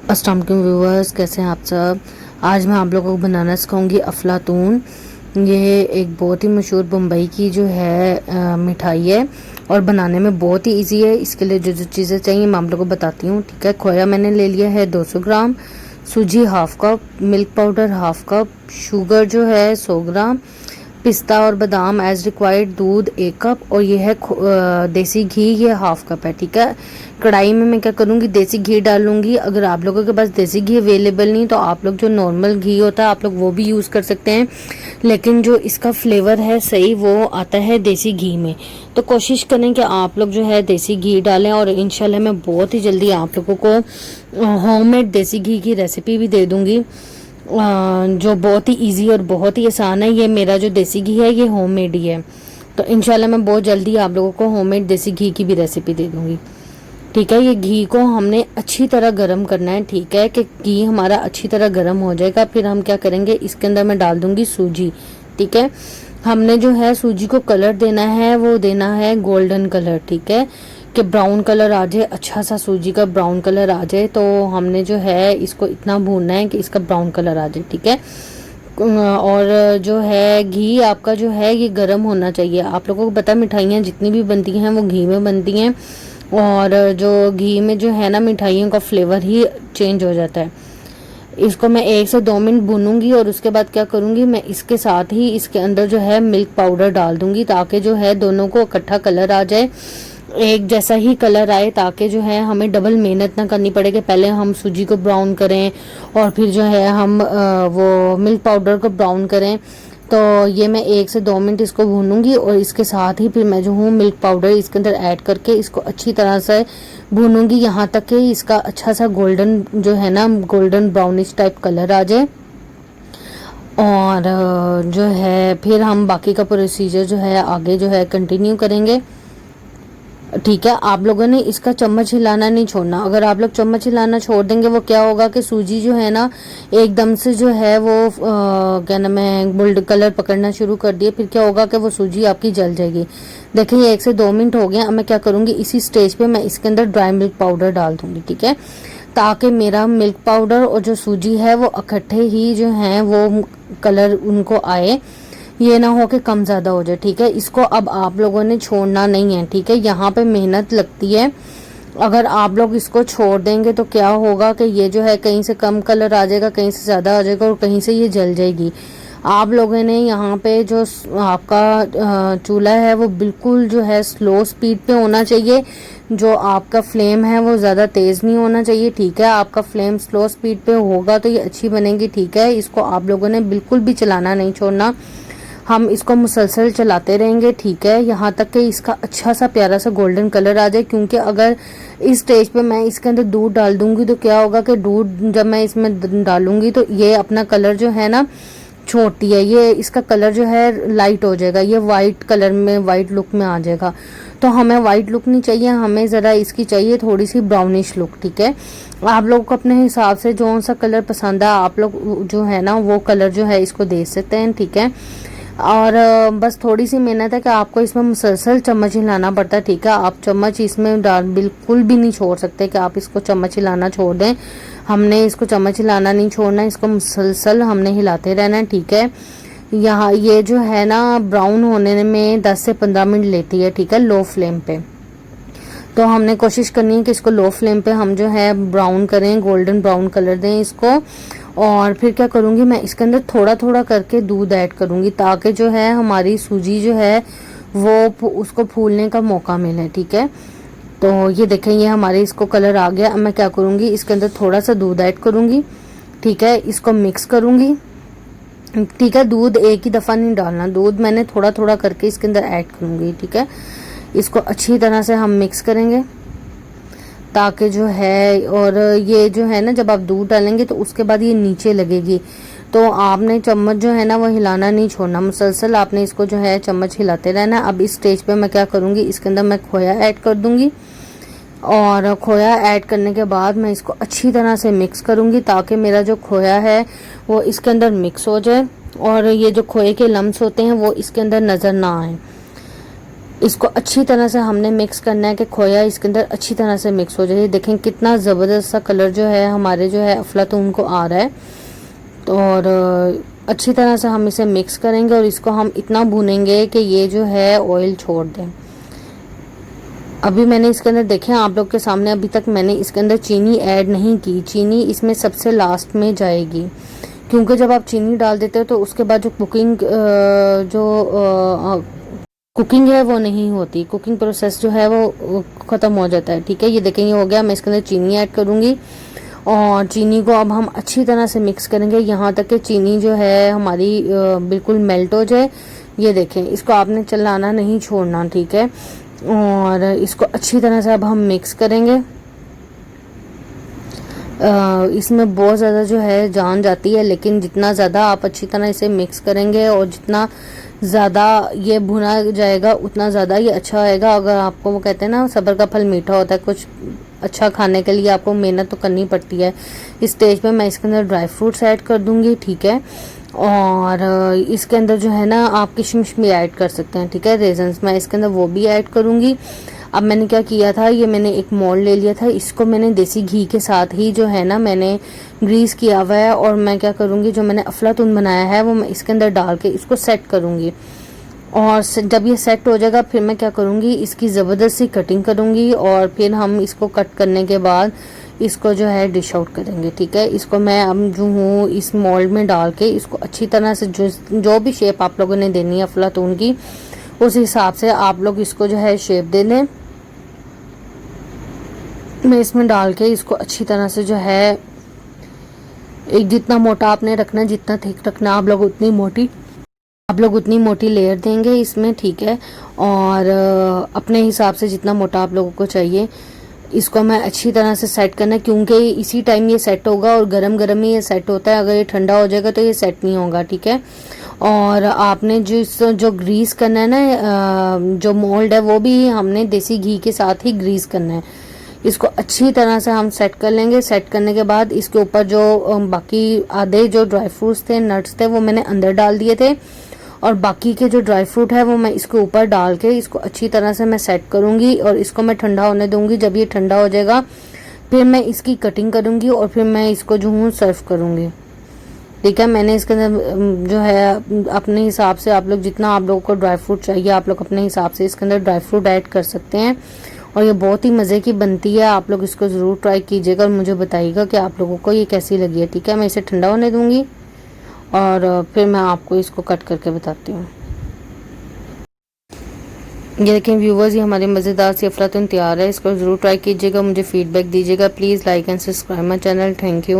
अस्सलाम वालेकुम व्यूवर्स, कैसे हैं आप सब। आज मैं आप लोगों को बनाना सिखाऊंगी अफलातून। ये एक बहुत ही मशहूर बम्बई की जो है मिठाई है और बनाने में बहुत ही इजी है। इसके लिए जो जो चीज़ें चाहिए मैं आप लोगों को बताती हूँ। ठीक है, खोया मैंने ले लिया है 200 ग्राम, सूजी half cup, milk powder half cup, sugar जो है 100 ग्राम, पिस्ता और बादाम एज रिक्वायर्ड, दूध 1 कप और ये है देसी घी, ये हाफ कप है। ठीक है, कढ़ाई में मैं क्या करूँगी, देसी घी डालूंगी। अगर आप लोगों के पास देसी घी अवेलेबल नहीं तो आप लोग जो नॉर्मल घी होता है आप लोग वो भी यूज़ कर सकते हैं, लेकिन जो इसका फ्लेवर है सही वो आता है देसी घी में। तो कोशिश करें कि आप लोग जो है देसी घी डालें और इंशाल्लाह मैं बहुत ही जल्दी आप लोगों को होममेड देसी घी की रेसिपी भी दे दूँगी, जो बहुत ही इजी और बहुत ही आसान है। ये मेरा जो देसी घी है ये होममेड ही है, तो इंशाल्लाह मैं बहुत जल्दी आप लोगों को होममेड देसी घी की भी रेसिपी दे दूँगी। ठीक है, ये घी को हमने अच्छी तरह गर्म करना है। ठीक है, कि घी हमारा अच्छी तरह गर्म हो जाएगा, फिर हम क्या करेंगे, इसके अंदर मैं डाल दूंगी सूजी। ठीक है, हमने जो है सूजी को कलर देना है, वो देना है गोल्डन कलर। ठीक है, कि ब्राउन कलर आ जाए, अच्छा सा सूजी का ब्राउन कलर आ जाए, तो हमने जो है इसको इतना भूनना है कि इसका ब्राउन कलर आ जाए। ठीक है, और जो है घी आपका जो है ये गर्म होना चाहिए। आप लोगों को पता है मिठाइयाँ जितनी भी बनती हैं वो घी में बनती हैं, और जो घी में जो है ना मिठाइयों का फ्लेवर ही चेंज हो जाता है। इसको मैं 1 से 2 मिनट भूनूंगी और उसके बाद क्या करूंगी, मैं इसके साथ ही इसके अंदर जो है मिल्क पाउडर डाल दूंगी, ताकि जो है दोनों को इकट्ठा कलर आ जाए, एक जैसा ही कलर आए, ताकि जो है हमें डबल मेहनत ना करनी पड़े कि पहले हम सूजी को ब्राउन करें और फिर जो है हम वो मिल्क पाउडर को ब्राउन करें। तो ये मैं 1 से 2 मिनट इसको भूनूंगी और इसके साथ ही फिर मैं जो हूँ मिल्क पाउडर इसके अंदर ऐड करके इसको अच्छी तरह से भूनूंगी, यहाँ तक कि इसका अच्छा सा गोल्डन जो है ना गोल्डन ब्राउनिश टाइप कलर आ जाए। और जो है फिर हम बाकी का प्रोसीजर जो है आगे जो है कंटिन्यू करेंगे। ठीक है, आप लोगों ने इसका चम्मच हिलाना नहीं छोड़ना। अगर आप लोग चम्मच हिलाना छोड़ देंगे वो क्या होगा कि सूजी जो है ना एकदम से जो है वो क्या नाम है गोल्ड कलर पकड़ना शुरू कर दिए, फिर क्या होगा कि वो सूजी आपकी जल जाएगी। देखिए ये 1 से 2 मिनट हो गए। अब मैं क्या करूँगी, इसी स्टेज पे मैं इसके अंदर ड्राई मिल्क पाउडर डाल दूंगी। ठीक है, ताकि मेरा मिल्क पाउडर और जो सूजी है वो इकट्ठे ही जो है वो कलर उनको आए, ये ना हो कि कम ज़्यादा हो जाए। ठीक है, इसको अब आप लोगों ने छोड़ना नहीं है। ठीक है, यहाँ पे मेहनत लगती है, अगर आप लोग इसको छोड़ देंगे तो क्या होगा कि ये जो है कहीं से कम कलर आ जाएगा, कहीं से ज़्यादा आ जाएगा और कहीं से ये जल जाएगी। आप लोगों ने यहाँ पे जो आपका चूल्हा है वो बिल्कुल जो है स्लो स्पीड पे होना चाहिए। जो आपका फ्लेम है वो ज़्यादा तेज़ नहीं होना चाहिए। ठीक है, आपका फ्लेम स्लो स्पीड पे होगा तो ये अच्छी बनेगी। ठीक है, इसको आप लोगों ने बिल्कुल भी चलाना नहीं छोड़ना, हम इसको मुसलसल चलाते रहेंगे। ठीक है, यहाँ तक कि इसका अच्छा सा प्यारा सा गोल्डन कलर आ जाए, क्योंकि अगर इस स्टेज पे मैं इसके अंदर दूध डाल दूंगी तो क्या होगा कि दूध जब मैं इसमें डालूंगी तो ये अपना कलर जो है ना छोड़ती है, ये इसका कलर जो है लाइट हो जाएगा, ये वाइट कलर में वाइट लुक में आ जाएगा। तो हमें वाइट लुक नहीं चाहिए, हमें ज़रा इसकी चाहिए थोड़ी सी ब्राउनिश लुक। ठीक है, आप लोगों को अपने हिसाब से जो सा कलर पसंद है आप लोग जो है ना वो कलर जो है इसको दे सकते हैं। ठीक है, और बस थोड़ी सी मेहनत है कि आपको इसमें मुसलसल चम्मच हिलाना पड़ता है। ठीक है, आप चम्मच इसमें डाल बिल्कुल भी नहीं छोड़ सकते कि आप इसको चम्मच हिलाना छोड़ दें। हमने इसको चम्मच हिलाना नहीं छोड़ना, इसको मुसलसल हमने हिलाते रहना है। ठीक है, यहाँ ये जो है ना ब्राउन होने में 10 से 15 मिनट लेती है। ठीक है, लो फ्लेम पे। तो हमने कोशिश करनी है कि इसको लो फ्लेम पे हम जो है ब्राउन करें, गोल्डन ब्राउन कलर दें इसको। और फिर क्या करूँगी, मैं इसके अंदर थोड़ा थोड़ा करके दूध ऐड करूँगी, ताकि जो है हमारी सूजी जो है वो उसको फूलने का मौका मिले। ठीक है, तो ये देखें ये हमारे इसको कलर आ गया। अब मैं क्या करूँगी, इसके अंदर थोड़ा सा दूध ऐड करूँगी। ठीक है, इसको मिक्स करूँगी। ठीक है, दूध एक ही दफ़ा नहीं डालना, दूध मैंने थोड़ा थोड़ा करके इसके अंदर ऐड करूँगी। ठीक है, इसको अच्छी तरह से हम मिक्स करेंगे, ताकि जो है, और ये जो है ना जब आप दूध डालेंगे तो उसके बाद ये नीचे लगेगी, तो आपने चम्मच जो है ना वो हिलाना नहीं छोड़ना, मुसलसल आपने इसको जो है चम्मच हिलाते रहना। अब इस स्टेज पे मैं क्या करूँगी, इसके अंदर मैं खोया ऐड कर दूँगी, और खोया ऐड करने के बाद मैं इसको अच्छी तरह से मिक्स करूँगी, ताकि मेरा जो खोया है वो इसके अंदर मिक्स हो जाए और ये जो खोए के लम्स होते हैं वो इसके अंदर नज़र ना आए। इसको अच्छी तरह से हमने मिक्स करना है कि खोया इसके अंदर अच्छी तरह से मिक्स हो जाए। देखें कितना ज़बरदस्त सा कलर जो है हमारे जो है अफलातून को आ रहा है। तो और अच्छी तरह से हम इसे मिक्स करेंगे और इसको हम इतना भूनेंगे कि ये जो है ऑयल छोड़ दें। अभी मैंने इसके अंदर देखें आप लोग के सामने, अभी तक मैंने इसके अंदर चीनी ऐड नहीं की। चीनी इसमें सबसे लास्ट में जाएगी, क्योंकि जब आप चीनी डाल देते हो तो उसके बाद जो कुकिंग है वो नहीं होती, कुकिंग प्रोसेस जो है वो ख़त्म हो जाता है। ठीक है, ये देखें ये हो गया। मैं इसके अंदर चीनी ऐड करूँगी और चीनी को अब हम अच्छी तरह से मिक्स करेंगे यहाँ तक कि चीनी जो है हमारी बिल्कुल मेल्ट हो जाए। ये देखें, इसको आपने चलाना नहीं छोड़ना। ठीक है, और इसको अच्छी तरह से अब हम मिक्स करेंगे। इसमें बहुत ज़्यादा जो है जान जाती है, लेकिन जितना ज़्यादा आप अच्छी तरह इसे मिक्स करेंगे और जितना ज़्यादा ये भुना जाएगा उतना ज़्यादा ये अच्छा आएगा। अगर आपको वो कहते हैं ना सब्र का फल मीठा होता है, कुछ अच्छा खाने के लिए आपको मेहनत तो करनी पड़ती है। इस स्टेज पे मैं इसके अंदर ड्राई फ्रूट्स ऐड कर दूंगी। ठीक है, और इसके अंदर जो है ना आप किशमिश भी ऐड कर सकते हैं। ठीक है, रेजन्स मैं इसके अंदर वो भी ऐड करूंगी। अब मैंने क्या किया था, ये मैंने एक मोल्ड ले लिया था, इसको मैंने देसी घी के साथ ही जो है ना मैंने ग्रीस किया हुआ है। और मैं क्या करूँगी, जो मैंने अफलातून बनाया है वो मैं इसके अंदर डाल के इसको सेट करूँगी। और जब ये सेट हो जाएगा फिर मैं क्या करूँगी, इसकी ज़बरदस्त सी कटिंग करूँगी और फिर हम इसको कट करने के बाद इसको जो है डिश आउट करेंगे। ठीक है, इसको मैं अब जो हूँ इस मोल्ड में डाल के इसको अच्छी तरह से जो भी शेप आप लोगों ने देनी है अफलातून की, उस हिसाब से आप लोग इसको जो है शेप दे दें। मैं इसमें डाल के इसको अच्छी तरह से जो है एक जितना मोटा आपने रखना है, जितना थिक रखना आप लोग उतनी मोटी लेयर देंगे इसमें। ठीक है, और अपने हिसाब से जितना मोटा आप लोगों को चाहिए इसको मैं अच्छी तरह से सेट करना है, क्योंकि इसी टाइम ये सेट होगा और गरम गरम ही ये सेट होता है। अगर ये ठंडा हो जाएगा तो ये सेट नहीं होगा। ठीक है, और आपने जो ग्रीस करना है ना, जो मोल्ड है वो भी हमने देसी घी के साथ ही ग्रीस करना है। इसको अच्छी तरह से हम सेट कर लेंगे। सेट करने के बाद इसके ऊपर जो बाकी आधे जो ड्राई फ्रूट्स थे, नट्स थे, वो मैंने अंदर डाल दिए थे और बाकी के जो ड्राई फ्रूट है वो मैं इसके ऊपर डाल के इसको अच्छी तरह से मैं सेट करूंगी और इसको मैं ठंडा होने दूंगी। जब ये ठंडा हो जाएगा फिर मैं इसकी कटिंग करूंगी और फिर मैं इसको जो हूँ सर्व करूंगी। ठीक है, मैंने इसके अंदर जो है अपने हिसाब से आप लोग जितना आप लोगों को ड्राई फ्रूट चाहिए आप लोग अपने हिसाब से इसके अंदर ड्राई फ्रूट ऐड कर सकते हैं और ये बहुत ही मज़े की बनती है। आप लोग इसको ज़रूर ट्राई कीजिएगा और मुझे बताइएगा कि आप लोगों को ये कैसी लगी है। ठीक है, मैं इसे ठंडा होने दूंगी और फिर मैं आपको इसको कट करके बताती हूँ। ये देखें व्यूवर्स, ये हमारी मज़ेदार सी अफलातून तैयार है। इसको ज़रूर ट्राई कीजिएगा, मुझे फीडबैक दीजिएगा। Please like and subscribe my channel. Thank you.